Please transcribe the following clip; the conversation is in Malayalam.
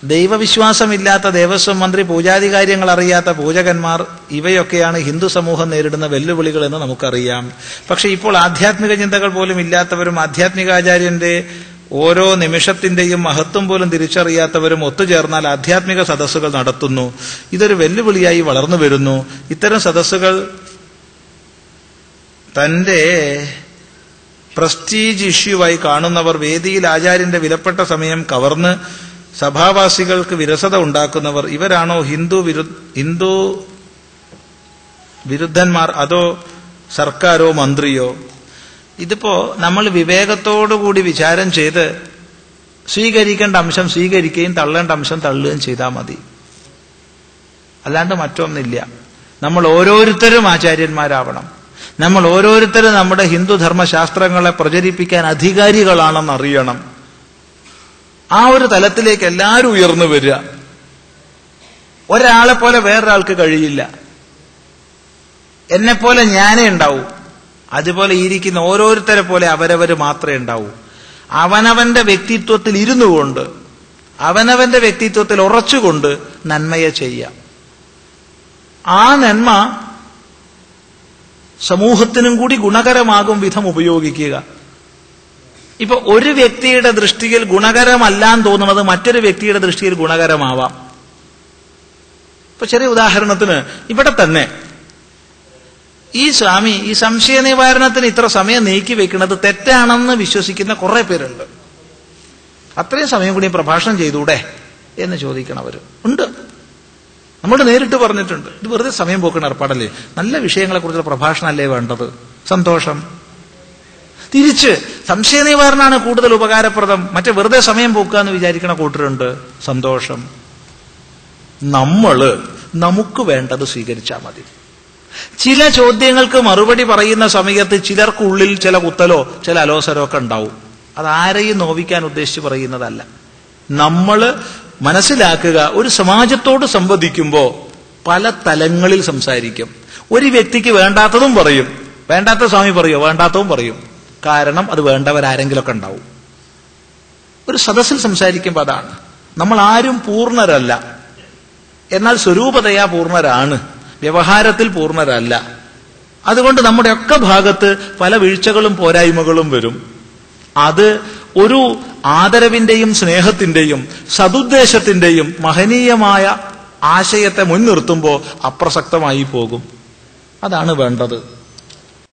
ദൈവവിശ്വാസമില്ലാത്ത ദേവസ്വം മന്ത്രി, പൂജാതി കാര്യങ്ങൾ അറിയാത്ത പൂജകന്മാർ, ഇവയൊക്കെയാണ് ഹിന്ദു സമൂഹം നേരിടുന്ന വെല്ലുവിളികൾ എന്ന് നമുക്കറിയാം. പക്ഷെ ഇപ്പോൾ ആധ്യാത്മിക ചിന്തകൾ പോലും ഇല്ലാത്തവരും ആധ്യാത്മികാചാര്യന്റെ ഓരോ നിമിഷത്തിന്റെയും മഹത്വം പോലും തിരിച്ചറിയാത്തവരും ഒത്തുചേർന്നാൽ ആധ്യാത്മിക സദസ്സുകൾ നടത്തുന്നു. ഇതൊരു വെല്ലുവിളിയായി വളർന്നു വരുന്നു. ഇത്തരം സദസ്സുകൾ തന്റെ പ്രസ്റ്റീജ് ഇഷ്യൂവായി കാണുന്നവർ വേദിയിൽ ആചാര്യന്റെ വിലപ്പെട്ട സമയം കവർന്ന് സഭാവാസികൾക്ക് വിരസത ഉണ്ടാക്കുന്നവർ, ഇവരാണോ ഹിന്ദു വിരുദ്ധന്മാർ, അതോ സർക്കാരോ മന്ത്രിയോ? ഇതിപ്പോ നമ്മൾ വിവേകത്തോടുകൂടി വിചാരം ചെയ്ത് സ്വീകരിക്കേണ്ട അംശം സ്വീകരിക്കുകയും തള്ളേണ്ട അംശം തള്ളുകയും ചെയ്താൽ മതി. അല്ലാണ്ട് മറ്റൊന്നില്ല. നമ്മൾ ഓരോരുത്തരും ആചാര്യന്മാരാവണം. നമ്മൾ ഓരോരുത്തരും നമ്മുടെ ഹിന്ദുധർമ്മശാസ്ത്രങ്ങളെ പ്രചരിപ്പിക്കാൻ അധികാരികളാണെന്ന് അറിയണം. ആ ഒരു തലത്തിലേക്ക് എല്ലാവരും ഉയർന്നു വരിക. ഒരാളെ പോലെ വേറൊരാൾക്ക് കഴിയില്ല. എന്നെപ്പോലെ ഞാനേ ഉണ്ടാവൂ. അതുപോലെ ഇരിക്കുന്ന ഓരോരുത്തരെ പോലെ അവരവര് മാത്രമേ ഉണ്ടാവൂ. അവനവന്റെ വ്യക്തിത്വത്തിൽ ഇരുന്നു കൊണ്ട്, അവനവന്റെ വ്യക്തിത്വത്തിൽ ഉറച്ചുകൊണ്ട് നന്മയെ ചെയ്യാം. ആ നന്മ സമൂഹത്തിനും കൂടി ഗുണകരമാകും വിധം ഉപയോഗിക്കുക. ഇപ്പൊ ഒരു വ്യക്തിയുടെ ദൃഷ്ടിയിൽ ഗുണകരമല്ലാന്ന് തോന്നുന്നത് മറ്റൊരു വ്യക്തിയുടെ ദൃഷ്ടിയിൽ ഗുണകരമാവാം. ഇപ്പൊ ചെറിയ ഉദാഹരണത്തിന് ഇവിടെ തന്നെ ഈ സ്വാമി ഈ സംശയ നിവാരണത്തിന് ഇത്ര സമയം നീക്കി വെക്കുന്നത് തെറ്റാണെന്ന് വിശ്വസിക്കുന്ന കുറെ പേരുണ്ട്. അത്രയും സമയം കൂടി പ്രഭാഷണം ചെയ്തൂടെ എന്ന് ചോദിക്കണവര് ഉണ്ട്. നമ്മൾ നേരിട്ട് പറഞ്ഞിട്ടുണ്ട്, ഇത് വെറുതെ സമയം പോക്കുന്ന ഏർപ്പാടല്ലേ, നല്ല വിഷയങ്ങളെക്കുറിച്ചുള്ള പ്രഭാഷണമല്ലേ വേണ്ടത്. സന്തോഷം. തിരിച്ച് സംശയ നിവാരണമാണ് കൂടുതൽ ഉപകാരപ്രദം, മറ്റേ വെറുതെ സമയം പോക്കുക എന്ന് വിചാരിക്കണ കൂട്ടരുണ്ട്. സന്തോഷം. നമുക്ക് വേണ്ടത് സ്വീകരിച്ചാൽ മതി. ചില ചോദ്യങ്ങൾക്ക് മറുപടി പറയുന്ന സമയത്ത് ചിലർക്കുള്ളിൽ ചില കുത്തലോ ചില അലോസരോ ഒക്കെ ഉണ്ടാവും. അതാരെയും നോവിക്കാൻ ഉദ്ദേശിച്ച് പറയുന്നതല്ല. നമ്മൾ മനസ്സിലാക്കുക, ഒരു സമാജത്തോട് സംവദിക്കുമ്പോൾ പല തലങ്ങളിൽ സംസാരിക്കും. ഒരു വ്യക്തിക്ക് വേണ്ടാത്തതും പറയും, വേണ്ടാത്ത സ്വാമി പറയോ, വേണ്ടാത്തതും പറയും. കാരണം അത് വേണ്ടവരാരെങ്കിലുമൊക്കെ ഉണ്ടാവും. ഒരു സദസ്സിൽ സംസാരിക്കുമ്പോൾ അതാണ്. നമ്മൾ ആരും പൂർണ്ണരല്ല, എന്നാൽ സ്വരൂപതയാ പൂർണ്ണരാണ്, വ്യവഹാരത്തിൽ പൂർണ്ണരല്ല. അതുകൊണ്ട് നമ്മുടെയൊക്കെ ഭാഗത്ത് പല വീഴ്ചകളും പോരായ്മകളും വരും. അത് ഒരു ആദരവിന്റെയും സ്നേഹത്തിന്റെയും സതുദ്ദേശത്തിന്റെയും മഹനീയമായ ആശയത്തെ മുൻനിർത്തുമ്പോൾ അപ്രസക്തമായി പോകും. അതാണ് വേണ്ടത്.